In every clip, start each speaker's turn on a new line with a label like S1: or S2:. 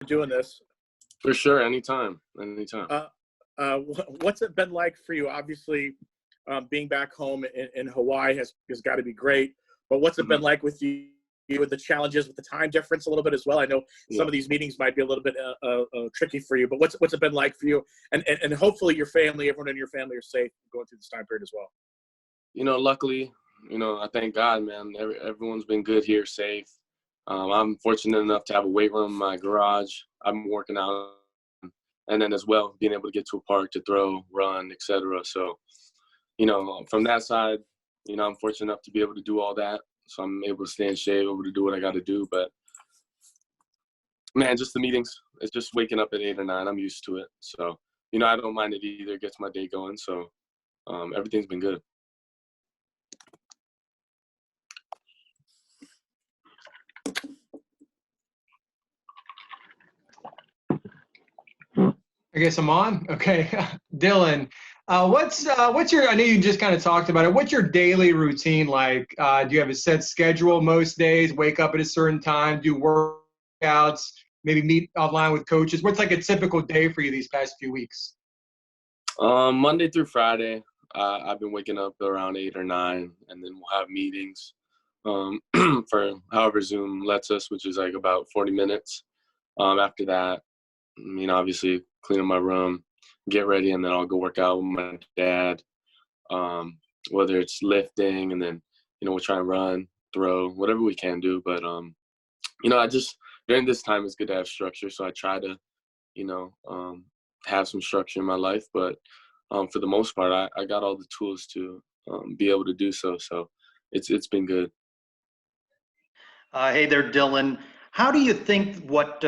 S1: doing this.
S2: For sure, anytime.
S1: What's it been like for you? Obviously, being back home in Hawaii has got to be great. But what's it been like with you with the challenges with the time difference a little bit as well? I know some of these meetings might be a little bit tricky for you, but what's it been like for you? And hopefully your family, everyone in your family, are safe going through this time period as well.
S2: Luckily, I thank God, man. Everyone's been good here, safe. I'm fortunate enough to have a weight room in my garage. I'm working out, and then as well being able to get to a park to throw, run, etc. So, from that side, I'm fortunate enough to be able to do all that. So I'm able to stay in shape, able to do what I got to do. But man, just the meetings. It's just waking up at 8 or 9. I'm used to it. So, I don't mind it either. It gets my day going. So everything's been good.
S3: I guess I'm on. Okay. Dillon, what's your, I know you just kind of talked about it. What's your daily routine like? Do you have a set schedule most days, wake up at a certain time, do workouts, maybe meet online with coaches? What's like a typical day for you these past few weeks?
S2: Monday through Friday, I've been waking up around 8 or 9, and then we'll have meetings for however Zoom lets us, which is like about 40 minutes. After that, obviously clean up my room, get ready, and then I'll go work out with my dad, whether it's lifting, and then, we'll try and run, throw, whatever we can do. But, I just, during this time, it's good to have structure. So I try to, have some structure in my life. But for the most part, I got all the tools to be able to do so. So it's been good.
S4: Hey there, Dillon. How do you think what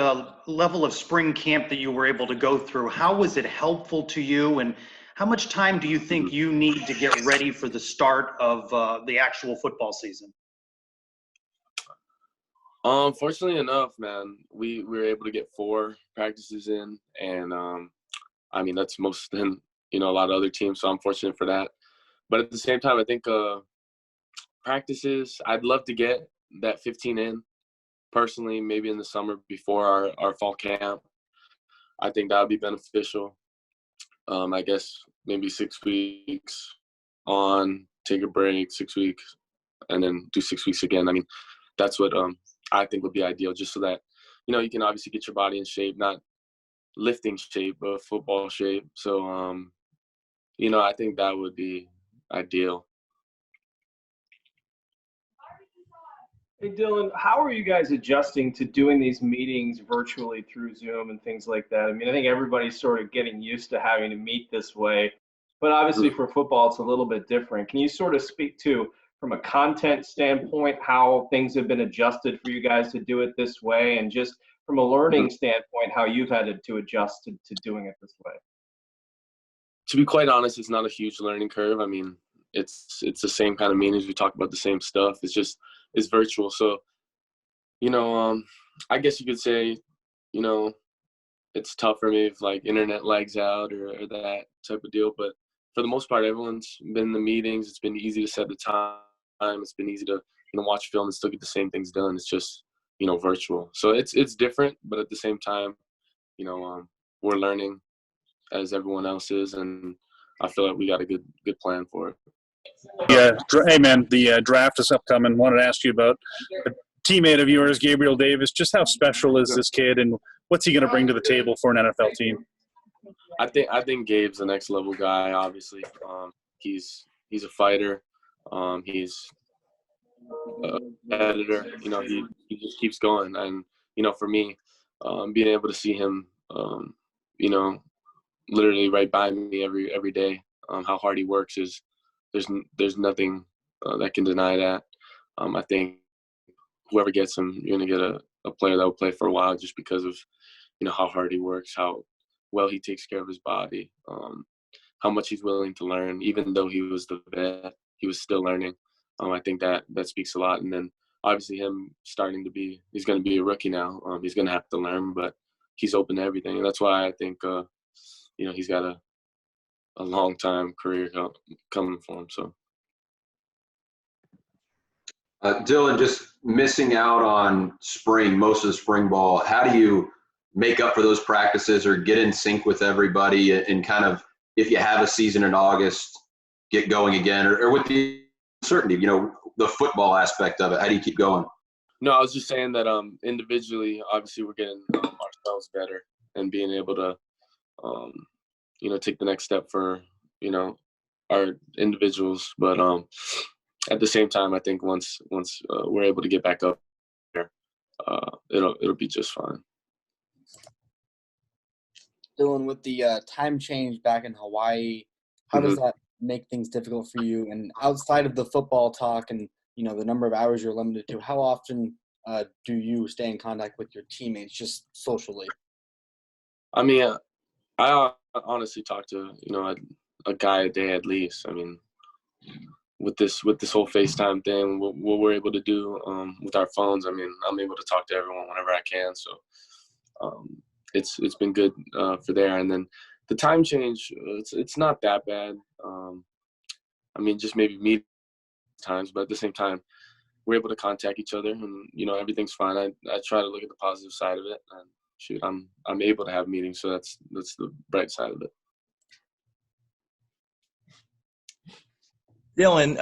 S4: level of spring camp that you were able to go through, how was it helpful to you? And how much time do you think you need to get ready for the start of the actual football season?
S2: Fortunately enough, man, we were able to get 4 practices in. And, that's most than, a lot of other teams. So I'm fortunate for that. But at the same time, I think practices, I'd love to get that 15 in. Personally, maybe in the summer before our fall camp. I think that would be beneficial. I guess maybe 6 weeks on, take a break, 6 weeks, and then do 6 weeks again. That's what I think would be ideal, just so that, you can obviously get your body in shape, not lifting shape, but football shape. So, I think that would be ideal.
S5: Hey, Dillon, how are you guys adjusting to doing these meetings virtually through Zoom and things like that? I think everybody's sort of getting used to having to meet this way, but obviously for football, it's a little bit different. Can you sort of speak to, from a content standpoint, how things have been adjusted for you guys to do it this way, and just from a learning standpoint, how you've had to adjust to doing it this way?
S2: To be quite honest, it's not a huge learning curve. It's the same kind of meetings. We talk about the same stuff. It's virtual. So, I guess you could say, it's tough for me if like internet lags out or that type of deal. But for the most part, everyone's been in the meetings. It's been easy to set the time. It's been easy to, watch film and still get the same things done. It's just, virtual. So it's different, but at the same time, we're learning as everyone else is. And I feel like we got a good plan for it.
S6: Yeah. Hey, man, the draft is upcoming. Wanted to ask you about a teammate of yours, Gabriel Davis. Just how special is this kid, and what's he going to bring to the table for an NFL team?
S2: I think Gabe's the next level guy. Obviously, he's a fighter. He's an editor. He just keeps going. And for me, being able to see him, literally right by me every day, how hard he works is. There's nothing that can deny that. I think whoever gets him, you're going to get a player that will play for a while, just because of, how hard he works, how well he takes care of his body, how much he's willing to learn. Even though he was the vet, he was still learning. I think that speaks a lot. And then obviously him he's going to be a rookie now. He's going to have to learn, but he's open to everything. And that's why I think, he's got a long time career coming for him. So
S7: Dillon, just missing out on most of the spring ball, how do you make up for those practices or get in sync with everybody and kind of, if you have a season in August, get going again, or with the uncertainty, the football aspect of it? How do you keep going?
S2: No, I was just saying that individually, obviously, we're getting ourselves better and being able to, take the next step for, our individuals. But at the same time, I think once we're able to get back up there, it'll be just fine.
S8: Dillon, with the time change back in Hawaii, how does that make things difficult for you? And outside of the football talk and the number of hours you're limited to, how often do you stay in contact with your teammates just socially?
S2: I mean, I honestly talk to a guy a day at least. I mean, with this whole FaceTime thing, what we're able to do with our phones, I mean, I'm able to talk to everyone whenever I can. So it's been good for there. And then the time change, it's not that bad. I mean, just maybe meet times, but at the same time, we're able to contact each other, and everything's fine. I try to look at the positive side of it, and shoot, I'm able to have meetings, so that's the bright side of it.
S9: Dillon,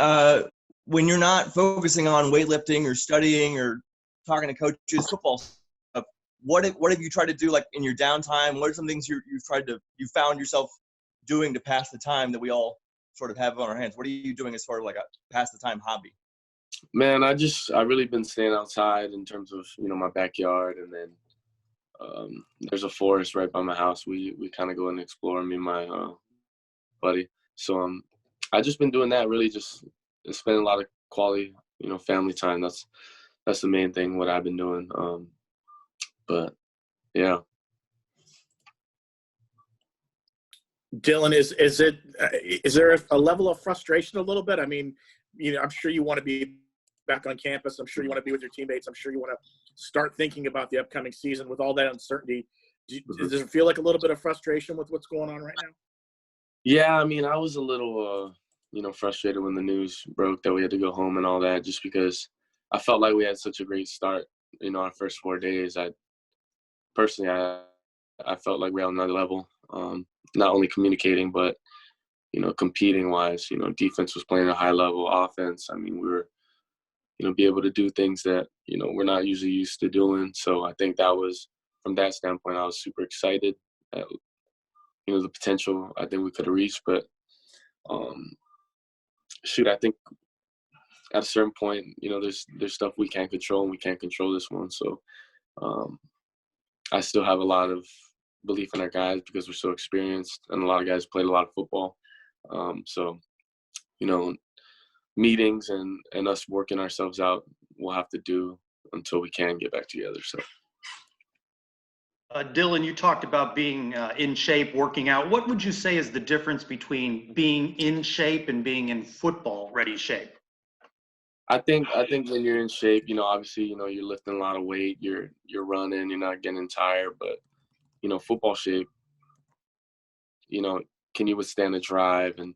S9: when you're not focusing on weightlifting or studying or talking to coaches, football stuff, what have you tried to do, like, in your downtime? What are some things you found yourself doing to pass the time that we all sort of have on our hands? What are you doing as far as like a pass the time hobby?
S2: Man, I really been staying outside in terms of my backyard, and then there's a forest right by my house. We kind of go and explore, me and my buddy. So I just been doing that, really just spending a lot of quality family time. That's the main thing what I've been doing. But yeah.
S1: Dillon, is there a level of frustration a little bit? I mean, I'm sure you want to be back on campus. I'm sure you want to be with your teammates. I'm sure you want to start thinking about the upcoming season with all that uncertainty. Does it feel like a little bit of frustration with what's going on right now?
S2: Yeah, I mean, I was a little, frustrated when the news broke that we had to go home and all that, just because I felt like we had such a great start, our first 4 days. I felt like we're on another level, not only communicating, but, competing wise. Defense was playing at a high level. Offense, I mean, we were, be able to do things that, we're not usually used to doing. So I think that was, from that standpoint, I was super excited at, the potential I think we could have reached. But, I think at a certain point, there's stuff we can't control, and we can't control this one. So I still have a lot of belief in our guys because we're so experienced, and a lot of guys played a lot of football. So, meetings and us working ourselves out, we'll have to do until we can get back together. So.
S4: Dillon, you talked about being in shape, working out. What would you say is the difference between being in shape and being in football-ready shape?
S2: I think when you're in shape, obviously, you're lifting a lot of weight, you're running, you're not getting tired, but, football shape, can you withstand a drive and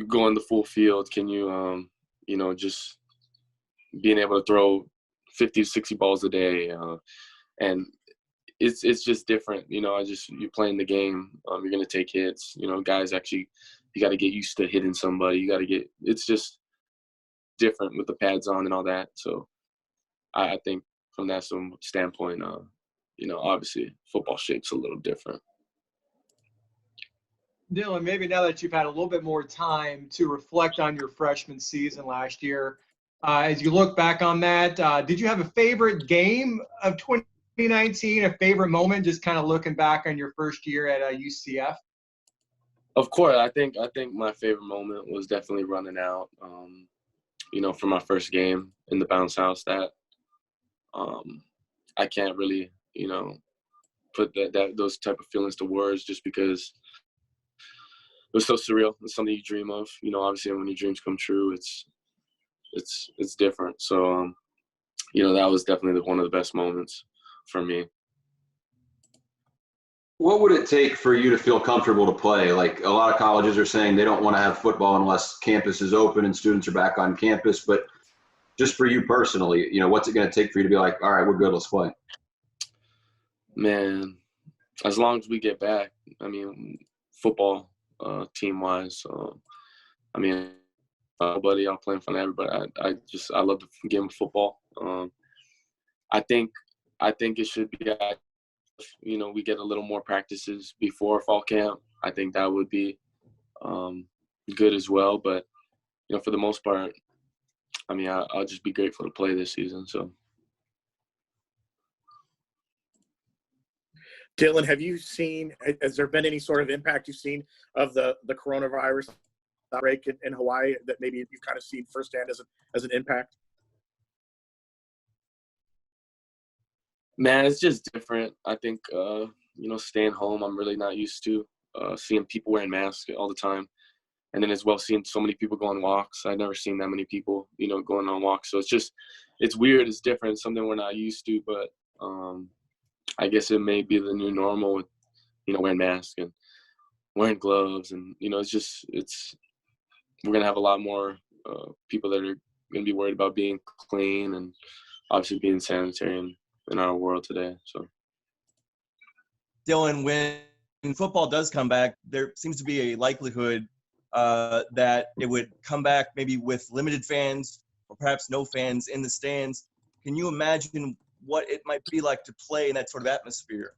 S2: go in the full field? Can you, just being able to throw 50 to 60 balls a day, and it's just different, you're playing the game. You're going to take hits, guys actually, you got to get used to hitting somebody. It's just different with the pads on and all that. So I think from that standpoint, obviously football shape's a little different.
S3: Dillon, maybe now that you've had a little bit more time to reflect on your freshman season last year, as you look back on that, did you have a favorite game of 2019, a favorite moment, just kind of looking back on your first year at UCF?
S2: Of course, I think my favorite moment was definitely running out, for my first game in the bounce house. That I can't really, put those type of feelings to words, just because it was so surreal. It's something you dream of, obviously when your dreams come true, it's different. So, that was definitely one of the best moments for me.
S7: What would it take for you to feel comfortable to play? Like, a lot of colleges are saying they don't want to have football unless campus is open and students are back on campus. But just for you personally, what's it going to take for you to be like, all right, we're good, let's play?
S2: Man, as long as we get back, I mean, football team-wise, I mean, buddy, I'll play in front of everybody. I love the game of football. I think it should be, you know, we get a little more practices before fall camp. I think that would be good as well. But, you know, for the most part, I mean, I'll just be grateful to play this season. So.
S1: Dillon, have you seen, has there been any sort of impact you've seen of the coronavirus outbreak in Hawaii that maybe you've kind of seen firsthand as an impact?
S2: Man, it's just different. I think, you know, staying home, I'm really not used to seeing people wearing masks all the time. And then as well, seeing so many people go on walks. I've never seen that many people, you know, going on walks. So it's weird. It's different. It's something we're not used to. But I guess it may be the new normal with, you know, wearing masks and wearing gloves. And, you know, we're going to have a lot more people that are going to be worried about being clean and obviously being sanitary in our world today. So,
S9: Dillon, when football does come back, there seems to be a likelihood that it would come back maybe with limited fans or perhaps no fans in the stands. Can you imagine what it might be like to play in that sort of atmosphere?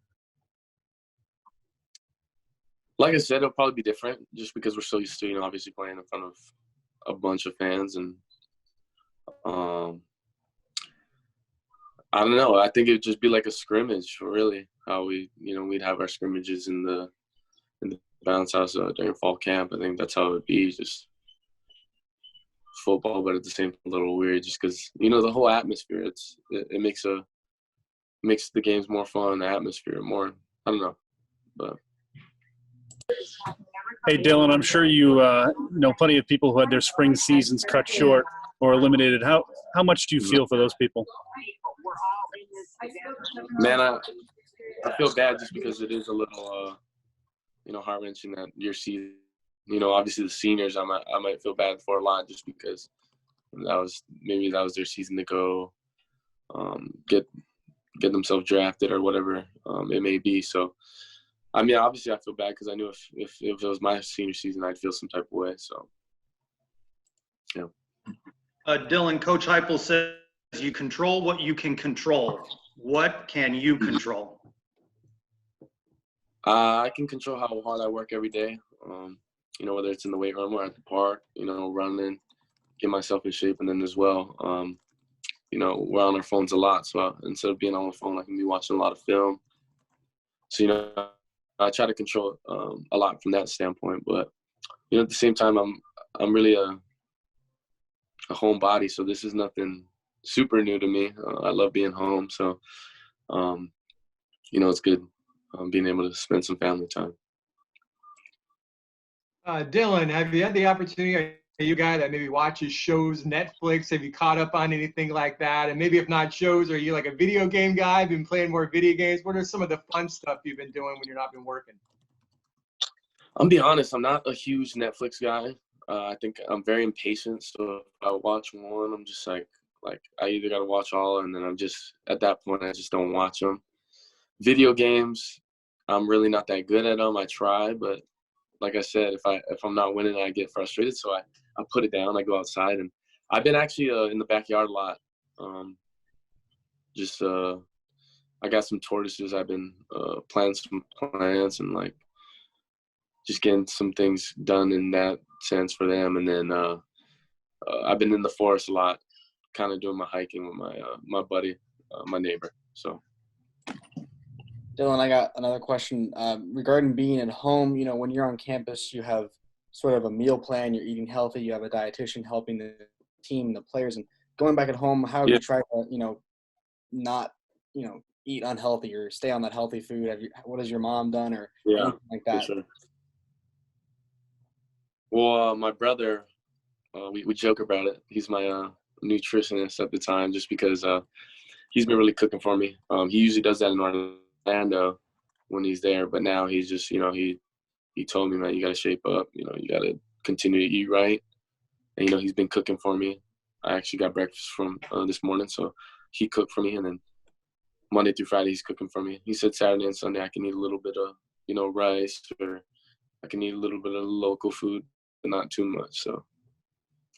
S2: like I said, it'll probably be different just because we're so used to, you know, obviously playing in front of a bunch of fans. And I don't know. I think it'd just be like a scrimmage, really. How we'd have our scrimmages in the bounce house during fall camp. I think that's how it would be, just football, but at the same time a little weird, just because the whole atmosphere. It makes the games more fun, the atmosphere more. I don't know, but.
S6: Hey, Dillon, I'm sure you know plenty of people who had their spring seasons cut short or eliminated. How much do you feel for those people?
S2: Man, I feel bad just because it is a little, heart-wrenching that your season. Obviously the seniors, I might feel bad for a lot just because that was their season to go get themselves drafted or whatever it may be. So. I mean, obviously, I feel bad because I knew if it was my senior season, I'd feel some type of way. So, yeah.
S4: Dillon, Coach Heupel says you control what you can control. What can you control?
S2: I can control how hard I work every day. Whether it's in the weight room or at the park, running, get myself in shape, and then as well, we're on our phones a lot. So instead of being on the phone, I can be watching a lot of film. So, I try to control a lot from that standpoint, but at the same time, I'm really a homebody, so this is nothing super new to me. I love being home, so it's good being able to spend some family time.
S3: Dillon, have you had the opportunity? Are you a guy that maybe watches shows, Netflix? Have you caught up on anything like that? And maybe if not shows, are you like a video game guy? Been playing more video games? What are some of the fun stuff you've been doing when you're not been working?
S2: I'm be honest, I'm not a huge Netflix guy. I think I'm very impatient. So if I watch one, I'm just like I either got to watch all, and then I'm just at that point I just don't watch them. Video games, I'm really not that good at them. I try, but like I said, if I'm not winning, I get frustrated. So I put it down. I go outside, and I've been actually in the backyard a lot. I got some tortoises. I've been planting some plants and just getting some things done in that sense for them. And then I've been in the forest a lot, kind of doing my hiking with my buddy, my neighbor. So.
S8: Dillon, I got another question regarding being at home. When you're on campus, you have sort of a meal plan. You're eating healthy. You have a dietitian helping the team, the players. And going back at home, how have you tried to, not, eat unhealthy or stay on that healthy food? What has your mom done or anything like that?
S2: For sure. Well, my brother, we joke about it. He's my nutritionist at the time, just because he's been really cooking for me. He usually does that in Orlando when he's there, but now he's just, he told me, man, you got to shape up. You got to continue to eat right. And, he's been cooking for me. I actually got breakfast from this morning, so he cooked for me. And then, Monday through Friday he's cooking for me. He said Saturday and Sunday I can eat a little bit of, rice, or I can eat a little bit of local food, but not too much. So